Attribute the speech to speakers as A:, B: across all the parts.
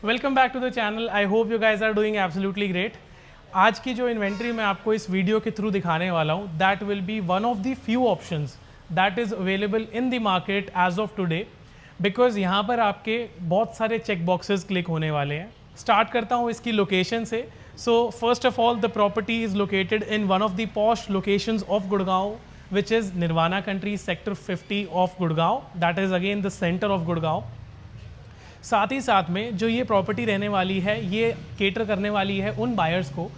A: Welcome back to the channel. I hope you guys are doing absolutely great. आज की जो inventory मैं आपको इस वीडियो के थ्रू दिखाने वाला हूँ, that will be one of the few options that is available in the market as of today, because यहाँ पर आपके बहुत सारे चेक बॉक्सेस क्लिक होने वाले हैं। स्टार्ट करता हूँ इसकी लोकेशन से। So first of all, the property is located in one of the posh locations of Gurgaon, which is Nirvana Country, Sector 50 of Gurgaon. That is again the center of Gurgaon. साथ ही साथ में जो ये property रहने वाली है, ये केटर करने वाली है उन बायर्स को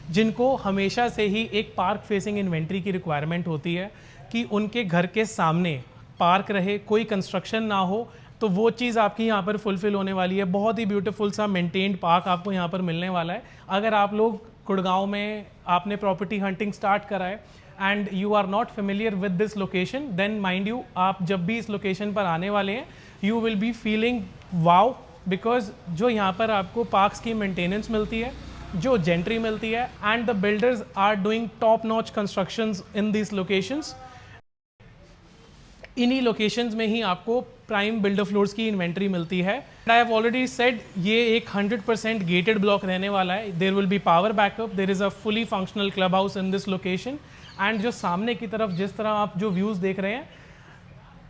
A: जिनको हमेशा से ही एक पार्क फेसिंग इन्वेंट्री की रिक्वायरमेंट होती है कि उनके घर के सामने पार्क रहे, कोई कंस्ट्रक्शन ना हो। तो वो चीज़ आपकी यहाँ पर फुलफिल होने वाली है। बहुत ही ब्यूटीफुल सा मेंटेन्ड पार्क आपको यहाँ पर मिलने वाला है। अगर आप लोग गुड़गांव में आपने प्रॉपर्टी हंटिंग स्टार्ट करा है and you are not familiar with this location, then mind you, आप जब भी इस लोकेशन पर आने वाले हैं you will be feeling wow, because जो यहाँ पर आपको पार्क्स की मेंटेनेंस मिलती है, जो जेंट्री मिलती है, and the builders are doing top notch constructions in this locations. इन्हीं लोकेशंस में ही आपको प्राइम बिल्डर फ्लोर्स की इन्वेंट्री मिलती है। आई हैव ऑलरेडी सेड, ये एक 100% गेटेड ब्लॉक रहने वाला है। There will be power backup, there is a fully functional club house in this location. And जो सामने की तरफ जिस तरह आप जो व्यूज़ देख रहे हैं,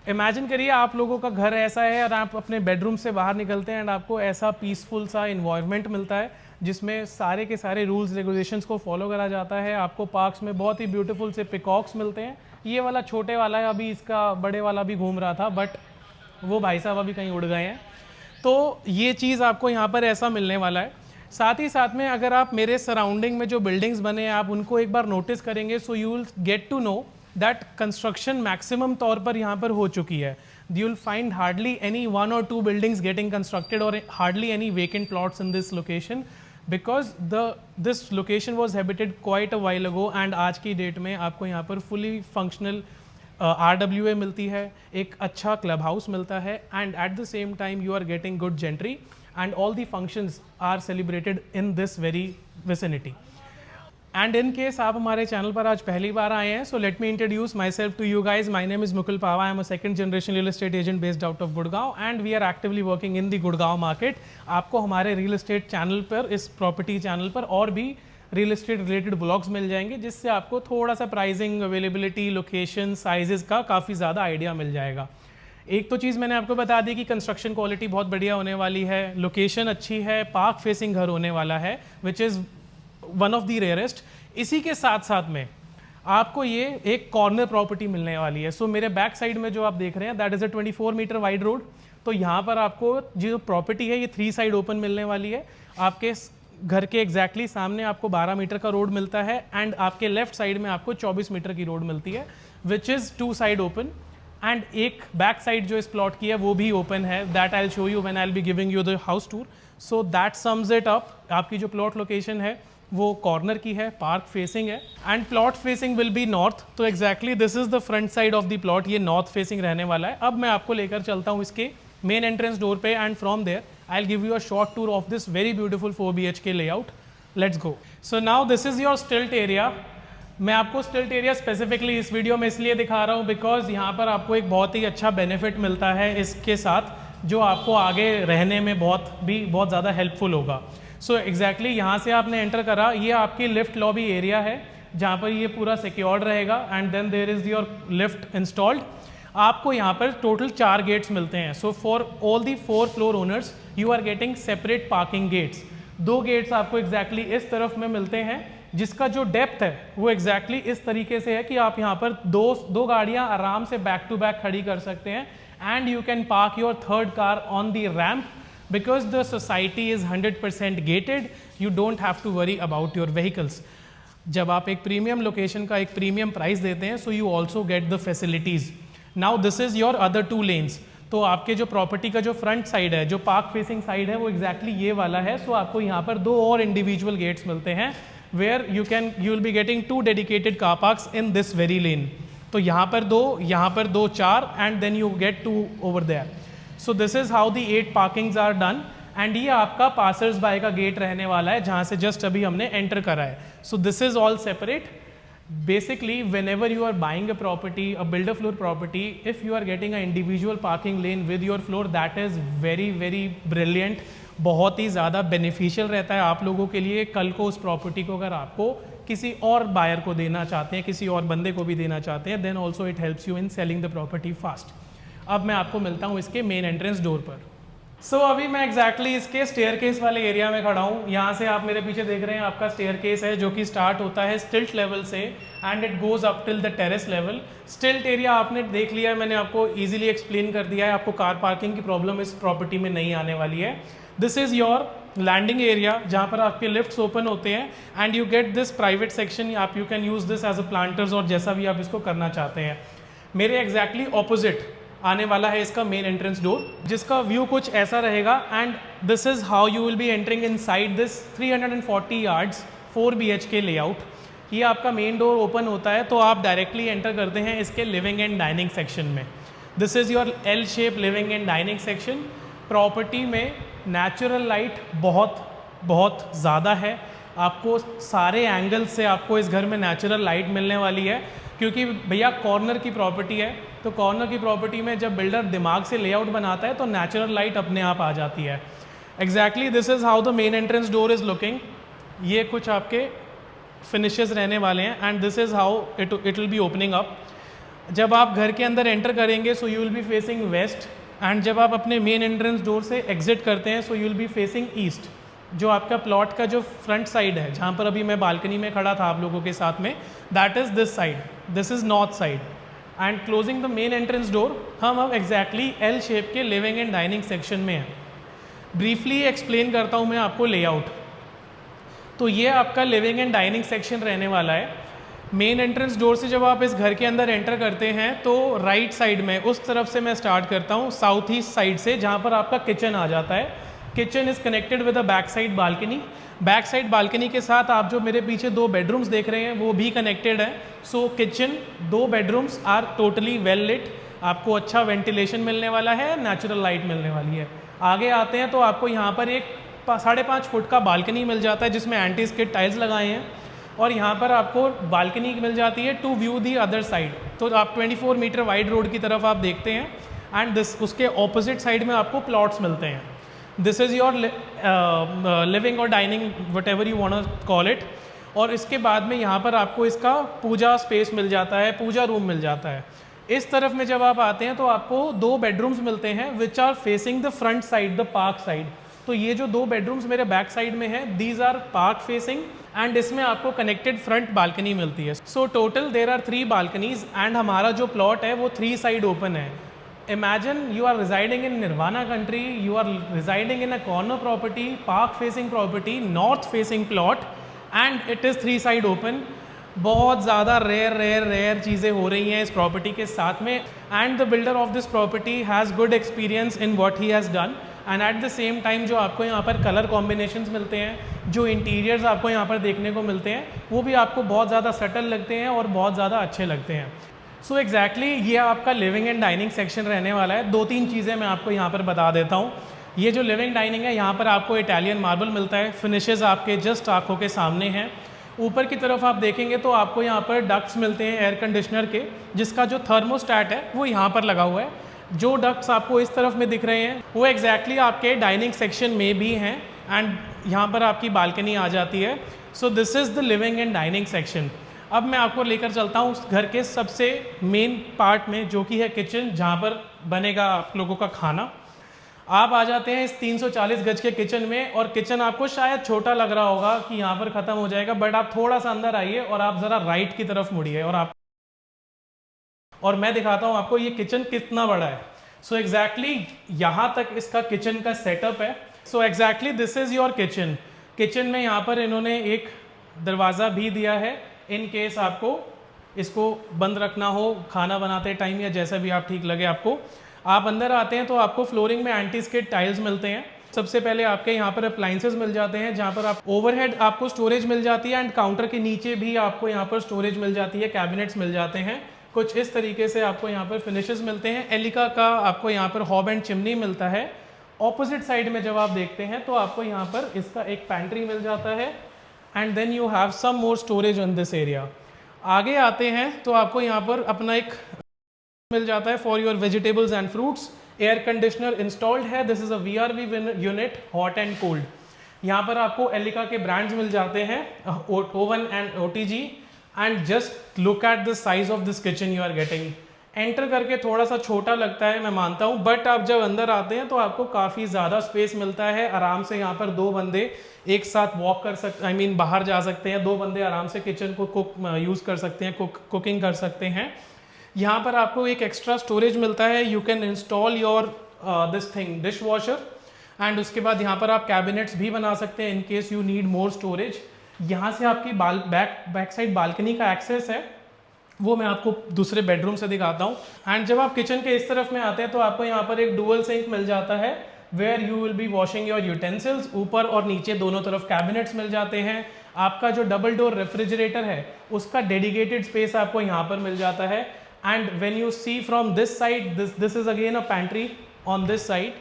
A: इमेजिन करिए आप लोगों का घर ऐसा है और आप अपने बेडरूम से बाहर निकलते हैं एंड आपको ऐसा पीसफुल सा इन्वायरमेंट मिलता है जिसमें सारे के सारे रूल्स रेगुलेशंस को फॉलो करा जाता है। आपको पार्क्स में बहुत ही ब्यूटीफुल से पिकॉक्स मिलते हैं। ये वाला छोटे वाला है, अभी इसका बड़े वाला भी घूम रहा था, बट वो भाई साहब अभी कहीं उड़ गए हैं। तो ये चीज़ आपको यहाँ पर ऐसा मिलने वाला है। साथ ही साथ में अगर आप मेरे सराउंडिंग में जो बिल्डिंग्स बने हैं आप उनको एक बार नोटिस करेंगे, so you will get to know that construction maximum तौर पर यहाँ पर हो चुकी है। You will find hardly any 1 or 2 buildings getting constructed और hardly any vacant plots in this location, because this location was habited quite a while ago. And आज की डेट में आपको यहाँ पर फुली फंक्शनल RWA मिलती है, एक अच्छा क्लब हाउस मिलता है, and at the same time you are getting good gentry and all the functions are celebrated in this very vicinity. And in case आप हमारे चैनल पर आज पहली बार आए हैं, so let me introduce myself to you guys. My name is Mukul Pava. I am a second generation real estate agent based out of Gurgaon and we are actively working in the Gurgaon market. आपको हमारे real estate channel पर, इस property channel पर और भी real estate related blogs मिल जाएंगे जिससे आपको थोड़ा सा प्राइसिंग, अवेलेबिलिटी, लोकेशन, साइजेस का काफ़ी ज़्यादा आइडिया मिल जाएगा। एक तो चीज़ मैंने आपको बता दी कि कंस्ट्रक्शन क्वालिटी बहुत बढ़िया होने वाली है, लोकेशन अच्छी है, पार्क फेसिंग घर होने वाला है, which is one of the rarest. इसी के साथ साथ में आपको ये एक कॉर्नर प्रॉपर्टी मिलने वाली है। सो मेरे बैक साइड में जो आप देख रहे हैं, that is a 24 metre wide road. तो यहाँ पर आपको जो प्रॉपर्टी है ये 3 साइड ओपन मिलने वाली है। आपके घर के एग्जैक्टली सामने आपको 12 मीटर का रोड मिलता है एंड आपके लेफ्ट साइड में आपको 24 मीटर की रोड मिलती है, which is 2 side open. And एक बैक साइड जो इस प्लॉट की है वो भी ओपन है, that I will show you when I will be giving you the house tour. So that sums it up. आपकी जो प्लॉट लोकेशन है वो कॉर्नर की है, पार्क फेसिंग है, and plot facing will be north. तो exactly this is the front side of the plot, ये north facing रहने वाला है। अब मैं आपको लेकर चलता हूँ इसके मेन एंट्रेंस डोर पे and from there I will give you a short tour of this very beautiful 4 BHK layout. Let's go. So now this is your stilt area. मैं आपको स्टिल्ट एरिया स्पेसिफिकली इस वीडियो में इसलिए दिखा रहा हूँ बिकॉज यहाँ पर आपको एक बहुत ही अच्छा बेनिफिट मिलता है इसके साथ, जो आपको आगे रहने में बहुत ज़्यादा हेल्पफुल होगा। सो एग्जैक्टली यहाँ से आपने एंटर करा, ये आपकी लिफ्ट लॉबी एरिया है जहाँ पर ये पूरा सिक्योर्ड रहेगा and then there is your lift installed. आपको यहाँ पर टोटल 4 गेट्स मिलते हैं। So for all the 4 floor owners you are getting separate parking gates. 2 gates आपको एग्जैक्टली इस तरफ में मिलते हैं जिसका जो डेप्थ है वो एग्जैक्टली इस तरीके से है कि आप यहाँ पर दो गाड़ियाँ आराम से बैक टू बैक खड़ी कर सकते हैं and you can park your third car on the ramp because the society is 100% gated. You don't have to worry about your vehicles. जब आप एक प्रीमियम लोकेशन का एक प्रीमियम प्राइस देते हैं, so you also get the facilities. Now this is your other 2 lens. तो आपके जो प्रॉपर्टी का जो फ्रंट साइड है, जो पार्क फेसिंग साइड है, वो एग्जैक्टली ये वाला है। सो आपको यहाँ पर 2 और इंडिविजुअल गेट्स मिलते हैं where you will be getting 2 dedicated car parks in this very lane. तो यहाँ पर 2, 4 and then you get 2 over there. So this is how the 8 parkings are done and ये आपका passers by का gate रहने वाला है जहाँ से जस्ट अभी हमने एंटर करा है। So this is all separate. Basically, whenever you are buying a property, a builder floor property, if you are getting an individual parking lane with your floor, that is very, very brilliant. बहुत ही ज़्यादा beneficial रहता है आप लोगों के लिए। कल को उस प्रॉपर्टी को अगर आपको किसी और बायर को देना चाहते हैं, किसी और बंदे को भी देना चाहते हैं, then also it helps you in selling the property fast. अब मैं आपको मिलता हूँ इसके मेन एंट्रेंस डोर पर। सो अभी मैं एग्जैक्टली इसके स्टेयरकेस वाले एरिया में खड़ा हूँ। यहाँ से आप मेरे पीछे देख रहे हैं आपका स्टेयरकेस है, जो कि स्टार्ट होता है स्टिल्ट लेवल से and it goes up till the terrace level. स्टिल्ट एरिया आपने देख लिया है, मैंने आपको इजीली एक्सप्लेन कर दिया है, आपको कार पार्किंग की प्रॉब्लम इस प्रॉपर्टी में नहीं आने वाली है। This is your landing area, जहाँ पर आपके लिफ्ट्स ओपन होते हैं and you get this private section. आप you can use this as a planters और जैसा भी आप इसको करना चाहते हैं। मेरे एग्जैक्टली ऑपोजिट आने वाला है इसका मेन एंट्रेंस डोर, जिसका व्यू कुछ ऐसा रहेगा and this is how you will B entering inside this 340 yards 4 BHK layout. ये आपका मेन डोर ओपन होता है तो आप डायरेक्टली एंटर करते हैं इसके लिविंग एंड डाइनिंग सेक्शन में। This is your L shape living and dining section. Property में नेचुरल लाइट बहुत ज़्यादा है, आपको सारे एंगल से आपको इस घर में नेचुरल लाइट मिलने वाली है, क्योंकि भैया कॉर्नर की प्रॉपर्टी है। तो कॉर्नर की प्रॉपर्टी में जब बिल्डर दिमाग से लेआउट बनाता है तो नेचुरल लाइट अपने आप आ जाती है। Exactly this is how the main entrance door is looking. ये कुछ आपके फिनिशेस रहने वाले हैं and this is how it will be opening up. जब आप घर के अंदर एंटर करेंगे so you will be facing west and जब आप अपने मेन एंट्रेंस डोर से एग्जिट करते हैं सो you will be facing east. जो आपका प्लॉट का जो फ्रंट साइड है, जहाँ पर अभी मैं बालकनी में खड़ा था आप लोगों के साथ में, that is this side, this is north side. And closing the main entrance door, हम अब एग्जैक्टली L शेप के लिविंग एंड डाइनिंग सेक्शन में हैं। ब्रीफली एक्सप्लेन करता हूँ मैं आपको लेआउट। तो ये आपका लिविंग एंड डाइनिंग सेक्शन रहने वाला है। मेन एंट्रेंस डोर से जब आप इस घर के अंदर एंटर करते हैं तो राइट साइड में उस तरफ से मैं स्टार्ट करता हूँ, साउथ ईस्ट साइड से, जहाँ पर आपका किचन आ जाता है। Kitchen is connected with a back side balcony. Back side balcony के साथ आप जो मेरे पीछे 2 बेडरूम्स देख रहे हैं वो भी कनेक्टेड है। So kitchen 2 bedrooms are totally well lit, आपको अच्छा वेंटिलेशन मिलने वाला है, नेचुरल लाइट मिलने वाली है। आगे आते हैं तो आपको यहाँ पर एक 5.5 फुट का बालकनी मिल जाता है जिसमें एंटी स्किड टाइल्स लगाए हैं और यहाँ पर आपको बालकनी मिल जाती है to view the other side. तो आप 24 मीटर वाइड रोड की तरफ आप देखते हैं एंड दिस उसके ऑपोजिट साइड में आपको प्लॉट्स मिलते हैं। दिस इज़ योर लिविंग और dining, whatever you want to call it. और इसके बाद में यहाँ पर आपको इसका पूजा स्पेस मिल जाता है, पूजा रूम मिल जाता है। इस तरफ में जब आप आते हैं तो आपको 2 बेडरूम्स मिलते हैं which are facing the front side, the park side. तो ये जो 2 बेडरूम्स मेरे बैक साइड में है, these are park facing and इसमें आपको कनेक्टेड फ्रंट बालकनी मिलती है। So total there are 3 balconies and हमारा जो प्लॉट है वो 3 साइड ओपन है। Imagine you are residing in Nirvana country, you are residing in a corner property, park facing property, north facing plot and it is 3 side open। बहुत ज़्यादा rare चीज़ें हो रही हैं इस प्रॉपर्टी के साथ में and the builder of this property has good experience in what he has done and at the same time जो आपको यहाँ पर कलर कॉम्बिनेशंस मिलते हैं, जो इंटीरियर्स आपको यहाँ पर देखने को मिलते हैं, वो भी आपको बहुत ज़्यादा सटल लगते हैं और बहुत ज़्यादा अच्छे लगते हैं। सो एग्जैक्टली ये आपका लिविंग एंड डाइनिंग सेक्शन रहने वाला है। 2-3 चीज़ें मैं आपको यहाँ पर बता देता हूँ। ये जो लिविंग डाइनिंग है, यहाँ पर आपको इटालियन मार्बल मिलता है, फिनिशेस आपके जस्ट आँखों के सामने हैं। ऊपर की तरफ आप देखेंगे तो आपको यहाँ पर डक्ट्स मिलते हैं एयर कंडीशनर के, जिसका जो थर्मोस्टैट है वो यहाँ पर लगा हुआ है। जो डक्ट्स आपको इस तरफ में दिख रहे हैं वो एग्जैक्टली आपके डाइनिंग सेक्शन में भी हैं एंड यहाँ पर आपकी बालकनी आ जाती है। सो this is the living and dining section. अब मैं आपको लेकर चलता हूँ उस घर के सबसे मेन पार्ट में, जो कि है किचन, जहाँ पर बनेगा आप लोगों का खाना। आप आ जाते हैं इस 340 गज के किचन में और किचन आपको शायद छोटा लग रहा होगा कि यहाँ पर ख़त्म हो जाएगा, बट आप थोड़ा सा अंदर आइए और आप ज़रा राइट की तरफ मुड़िए और मैं दिखाता हूँ आपको ये किचन कितना बड़ा है। सो एग्जैक्टली यहाँ तक इसका किचन का सेटअप है। So exactly this is your kitchen. Kitchen में यहाँ पर इन्होंने एक दरवाज़ा भी दिया है इन केस आपको इसको बंद रखना हो खाना बनाते टाइम या जैसा भी आप ठीक लगे आपको। आप अंदर आते हैं तो आपको फ्लोरिंग में एंटी स्किड टाइल्स मिलते हैं। सबसे पहले आपके यहाँ पर अप्लाइंसेस मिल जाते हैं, जहाँ पर आप ओवरहेड आपको स्टोरेज मिल जाती है एंड काउंटर के नीचे भी आपको यहाँ पर स्टोरेज मिल जाती है, कैबिनेट्स मिल जाते हैं। कुछ इस तरीके से आपको यहाँ पर फिनिशेस मिलते हैं। एलिका का आपको यहाँ पर हॉब एंड चिमनी मिलता है। ऑपोजिट साइड में जब आप देखते हैं तो आपको यहाँ पर इसका एक पैंट्री मिल जाता है and then you have some more storage in this area. आगे आते हैं तो आपको यहाँ पर अपना एक मिल जाता है for your vegetables and fruits. Air conditioner installed है। This is a VRV unit, hot and cold. यहाँ पर आपको एलिका के ब्रांड्स मिल जाते हैं, oven and OTG। And just look at the size of this kitchen you are getting. Enter करके थोड़ा सा छोटा लगता है, मैं मानता हूँ, बट आप जब अंदर आते हैं तो आपको काफ़ी ज़्यादा स्पेस मिलता है। आराम से यहाँ पर 2 बंदे एक साथ वॉक कर सकते, बाहर जा सकते हैं। 2 बंदे आराम से किचन को यूज़ कर सकते हैं, कुकिंग कर सकते हैं। यहाँ पर आपको एक एक्स्ट्रा स्टोरेज मिलता है। You can install your this thing, dish washer. And उसके बाद यहाँ पर आप कैबिनेट्स भी बना सकते हैं in case you need more storage. यहाँ से आपकी बैक साइड बालकनी का एक्सेस है, वो मैं आपको दूसरे बेडरूम से दिखाता हूँ। एंड जब आप किचन के इस तरफ में आते हैं तो आपको यहाँ पर एक डुअल सिंक मिल जाता है, where you will be washing your utensils. ऊपर और नीचे दोनों तरफ कैबिनेट्स मिल जाते हैं। आपका जो डबल डोर रेफ्रिजरेटर है उसका डेडिकेटेड स्पेस आपको यहाँ पर मिल जाता है। And when you see from this side, this is again a pantry on this side,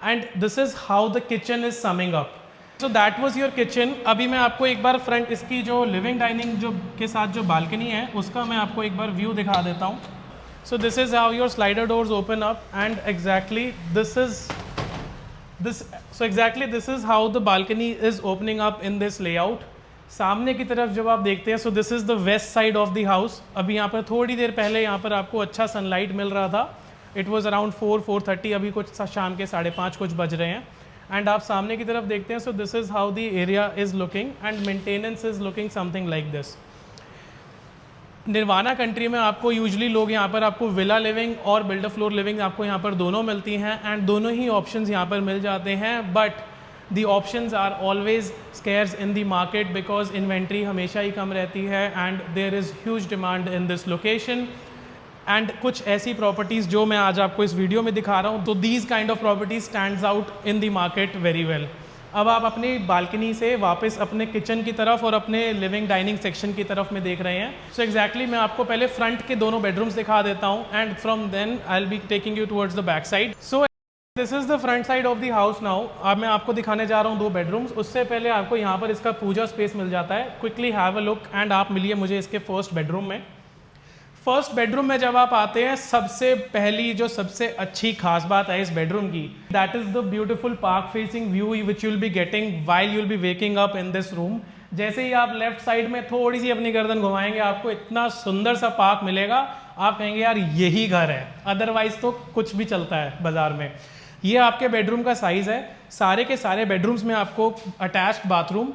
A: and this is how the kitchen is summing up. So that was your kitchen. अभी मैं आपको एक बार फ्रंट इसकी जो लिविंग डाइनिंग जो के साथ जो बालकनी है उसका मैं आपको एक बार व्यू दिखा देता हूँ। सो this is how your slider doors open up, and exactly this is how the balcony is opening up in this layout. सामने की तरफ जब आप देखते हैं, so this is the west side of the house. अभी यहाँ पर थोड़ी देर पहले यहाँ पर आपको अच्छा सनलाइट मिल रहा था। इट वॉज अराउंड 4-4:30, अभी कुछ शाम के 5:30 कुछ बज रहे हैं। एंड आप सामने की तरफ देखते हैं, so this is how the area is looking, and maintenance is looking something like this. Nirvana Country में आपको यूजुअली लोग यहाँ पर आपको विला लिविंग और बिल्डर फ्लोर लिविंग आपको यहाँ पर दोनों मिलती हैं, एंड दोनों ही ऑप्शंस यहाँ पर मिल जाते हैं। But the options are always scarce in the market because inventory हमेशा ही कम रहती है, and there is huge demand in this location. And कुछ ऐसी प्रॉपर्टीज़ जो मैं आज आपको इस वीडियो में दिखा रहा हूँ, तो these kind of properties stands out in the market very well. अब आप अपनी बालकनी से वापस अपने किचन की तरफ और अपने लिविंग डाइनिंग सेक्शन की तरफ में देख रहे हैं। सो एग्जैक्टली मैं आपको पहले फ्रंट के दोनों बेडरूम्स दिखा देता हूँ, and from then I will be taking you towards the back side. So this is the front side of the house now. अब मैं आपको दिखाने जा रहा हूँ 2 बेडरूम्स। उससे पहले आपको यहाँ पर इसका पूजा स्पेस मिल जाता है। Quickly have a look, and आप मिलिए मुझे इसके फर्स्ट बेडरूम में। फर्स्ट बेडरूम में जब आप आते हैं, सबसे पहली जो सबसे अच्छी खास बात है इस बेडरूम की, that is the beautiful park facing view which you will be getting while you will B waking up in this room. जैसे ही आप लेफ्ट साइड में थोड़ी सी अपनी गर्दन घुमाएंगे, आपको इतना सुंदर सा पार्क मिलेगा, आप कहेंगे यार यही घर है, अदरवाइज तो कुछ भी चलता है बाजार में। ये आपके बेडरूम का साइज है। सारे के सारे बेडरूम्स में आपको attached bathroom,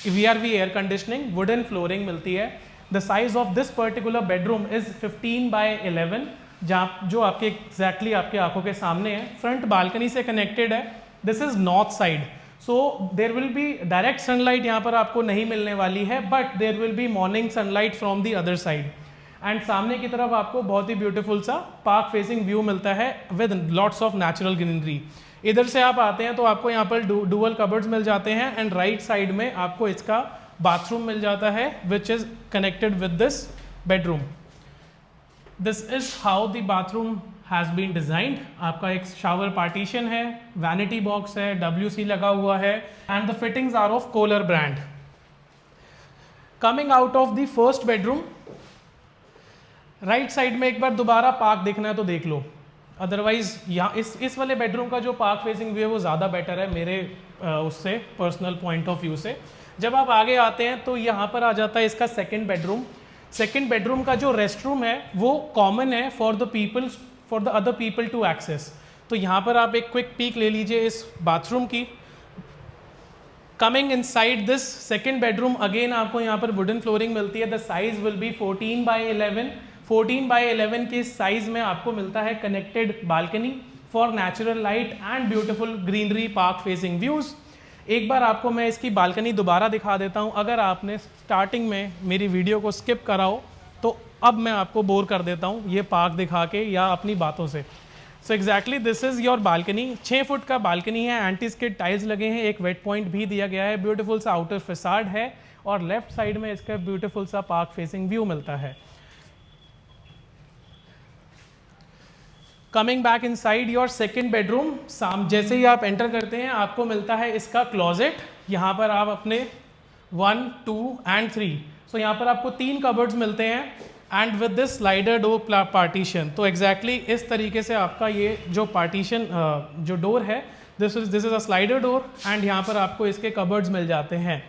A: VRV air conditioning, wooden flooring मिलती है। The size of this particular bedroom is 15x11, जहाँ जो आपके एग्जैक्टली आपके आंखों के सामने है। फ्रंट बालकनी से कनेक्टेड है। This is north side, so there will be direct sunlight यहाँ पर आपको नहीं मिलने वाली है, but there will be morning sunlight from the other side. And सामने की तरफ आपको बहुत ही ब्यूटीफुल सा पार्क फेसिंग व्यू मिलता है with lots of natural greenery. इधर से आप आते हैं तो आपको यहाँ पर डुअल कबर्ड्स मिल जाते हैं, एंड राइट साइड में आपको इसका बाथरूम मिल जाता है which is connected with this bedroom. This is how the bathroom has been designed. आपका एक शावर पार्टीशन है, वैनिटी बॉक्स है, WC लगा हुआ है, and the fittings are of Kohler brand. Coming out of the first bedroom, right side में एक बार दोबारा पार्क देखना है तो देख लो, अदरवाइज यहाँ इस वाले बेडरूम का जो पार्क फेसिंग व्यू है वो ज़्यादा बेटर है मेरे उससे पर्सनल पॉइंट ऑफ व्यू से। जब आप आगे आते हैं तो यहाँ पर आ जाता है इसका सेकंड बेडरूम। सेकंड बेडरूम का जो रेस्ट रूम है वो कॉमन है for the other people to access. तो यहाँ पर आप एक क्विक पीक ले लीजिए इस बाथरूम की। Coming inside this second bedroom, again आपको यहाँ पर वुडन फ्लोरिंग मिलती है। The size will be 14x11। 14x11 के साइज में आपको मिलता है connected balcony for natural light and beautiful greenery park facing views. एक बार आपको मैं इसकी बालकनी दोबारा दिखा देता हूँ। अगर आपने स्टार्टिंग में मेरी वीडियो को स्किप करा हो तो अब मैं आपको बोर कर देता हूँ ये पार्क दिखा के या अपनी बातों से। So exactly this is your balcony. 6 foot का बालकनी है, एंटी स्किड टाइल्स लगे हैं, एक वेट पॉइंट भी दिया गया है, ब्यूटीफुल सा आउटर फैसाड है, और लेफ्ट साइड में इसका ब्यूटीफुल सा पार्क फेसिंग व्यू मिलता है। Coming back in side your second bedroom, जैसे ही आप एंटर करते हैं आपको मिलता है इसका क्लॉजेट। यहाँ पर आप अपने 1, 2 एंड 3, सो यहाँ पर आपको 3 कबर्ड्स मिलते हैं, and with this slider door partition, तो एग्जैक्टली इस तरीके से आपका ये जो पार्टीशन जो डोर है, this is a slider door and यहाँ पर आपको इसके कबर्ड्स मिल जाते हैं।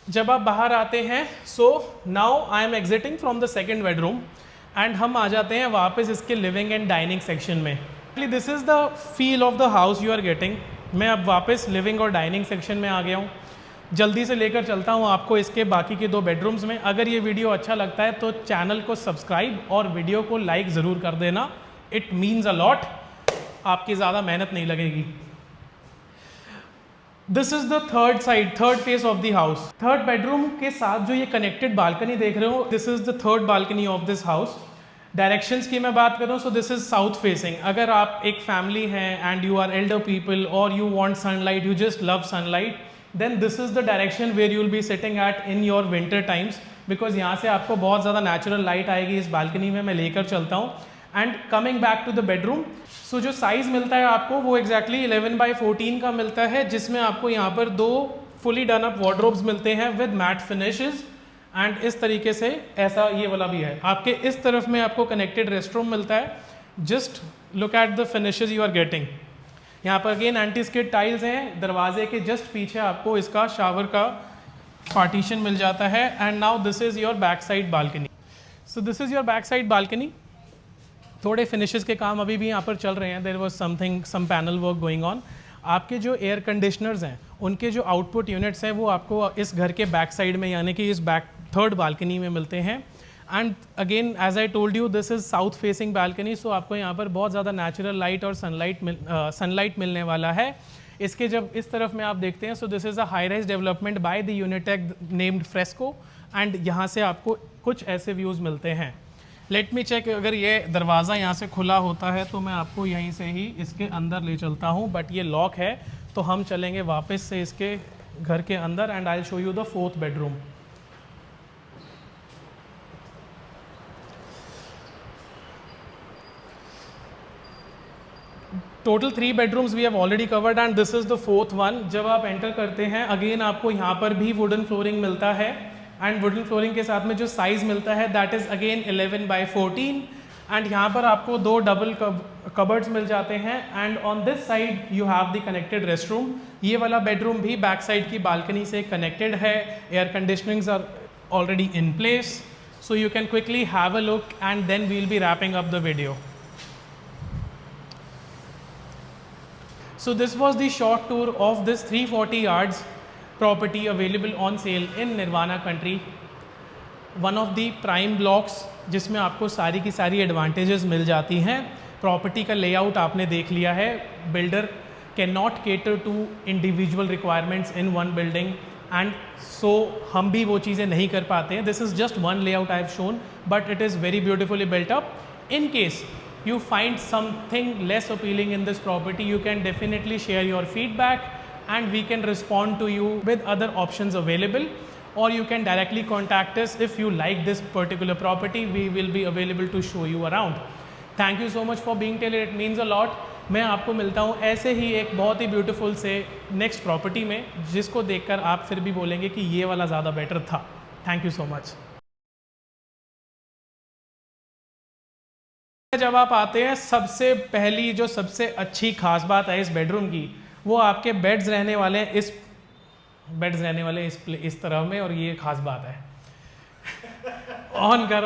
A: जब आप बाहर आते हैं, so now I am exiting from the second bedroom and हम आ जाते हैं वापस इसके लिविंग एंड डाइनिंग सेक्शन में। This is the feel of the house you are getting. मैं अब वापस लिविंग और डाइनिंग सेक्शन में आ गया हूँ। जल्दी से लेकर चलता हूँ आपको इसके बाकी के 2 बेडरूम्स में। अगर ये वीडियो अच्छा लगता है तो चैनल को सब्सक्राइब और वीडियो को लाइक ज़रूर कर देना, इट मीन्स अ लॉट, आपकी ज़्यादा मेहनत नहीं लगेगी। This is the third face of the house. Third bedroom के साथ जो ये कनेक्टेड बालकनी देख रहे हो, this is the third balcony of this house. Directions की मैं बात करूँ, so this is south facing. अगर आप एक फैमिली हैं and you are elder people और you want sunlight, you just love sunlight, then this is the direction where you will be sitting eight in your winter times, because यहाँ से आपको बहुत ज़्यादा नेचुरल लाइट आएगी इस balcony में। मैं लेकर चलता हूँ। And coming back to the bedroom, so जो साइज़ मिलता है आपको वो एग्जैक्टली 11x14 का मिलता है, जिसमें आपको यहाँ पर 2 फुली डन अप वार्डरोब्स मिलते हैं विद मैट फिनिशेस एंड इस तरीके से ऐसा ये वाला भी है। आपके इस तरफ में आपको कनेक्टेड रेस्टरूम मिलता है। Just look at the finishes you are getting. यहाँ पर अगेन एंटी स्किड टाइल्स हैं। दरवाजे के जस्ट पीछे आपको इसका शावर का पार्टीशन मिल जाता है। And now this is your back side balcony. So this is your back side balcony. थोड़े फिनिशेस के काम अभी भी यहाँ पर चल रहे हैं। There was some panel work going on. आपके जो एयर कंडीशनर्स हैं, उनके जो आउटपुट यूनिट्स हैं वो आपको इस घर के बैक साइड में, यानी कि इस बैक थर्ड बालकनी में मिलते हैं। And again as I told you, this is south facing balcony, so आपको यहाँ पर बहुत ज़्यादा नेचुरल लाइट और सनलाइट मिलने वाला है। इसके जब इस तरफ में आप देखते हैं, so this is a high rise development by the Unitech named fresco and यहाँ से आपको कुछ ऐसे व्यूज़ मिलते हैं। लेट मी चेक, अगर ये दरवाज़ा यहाँ से खुला होता है तो मैं आपको यहीं से ही इसके अंदर ले चलता हूँ, बट ये लॉक है, तो हम चलेंगे वापस से इसके घर के अंदर and I will show you the 4th bedroom. Total 3 bedrooms we have already covered and this is the 4th one. जब आप एंटर करते हैं, अगेन आपको यहाँ पर भी वुडन फ्लोरिंग मिलता है एंड वुडन फ्लोरिंग के साथ में जो साइज़ मिलता है that is again 11x14 and यहाँ पर आपको 2 डबल कबर्ड्स मिल जाते हैं and on this side you have the connected rest room. ये वाला बेडरूम भी बैक साइड की बालकनी से कनेक्टेड है। Air conditionings are already in place, so you can quickly have a look and then we will be wrapping up the video. So this was the short tour of this 340 yards property available on sale in Nirvana Country, one of the prime blocks जिसमें आपको सारी की सारी advantages मिल जाती हैं। Property का layout आपने देख लिया है। Builder can not cater to individual requirements in one building and so हम भी वो चीज़ें नहीं कर पाते हैं। This is just one layout I have shown, but it is very beautifully built up. In case you find something less appealing in this property, you can definitely share your feedback and we can respond to you with other options available, or you can directly contact us if you like this particular property. We will be available to show you around. Thank you so much for being till, it means a lot. मैं आपको मिलता हूँ ऐसे ही एक बहुत ही beautiful से next property में, जिसको देखकर आप फिर भी बोलेंगे कि ये वाला ज़्यादा बेटर था। Thank you so much. जब आप आते हैं, सबसे पहली जो सबसे अच्छी खास बात है इस बेडरूम की, वो आपके बेड्स रहने वाले हैं इस तरह में, और ये खास बात है। ऑन कर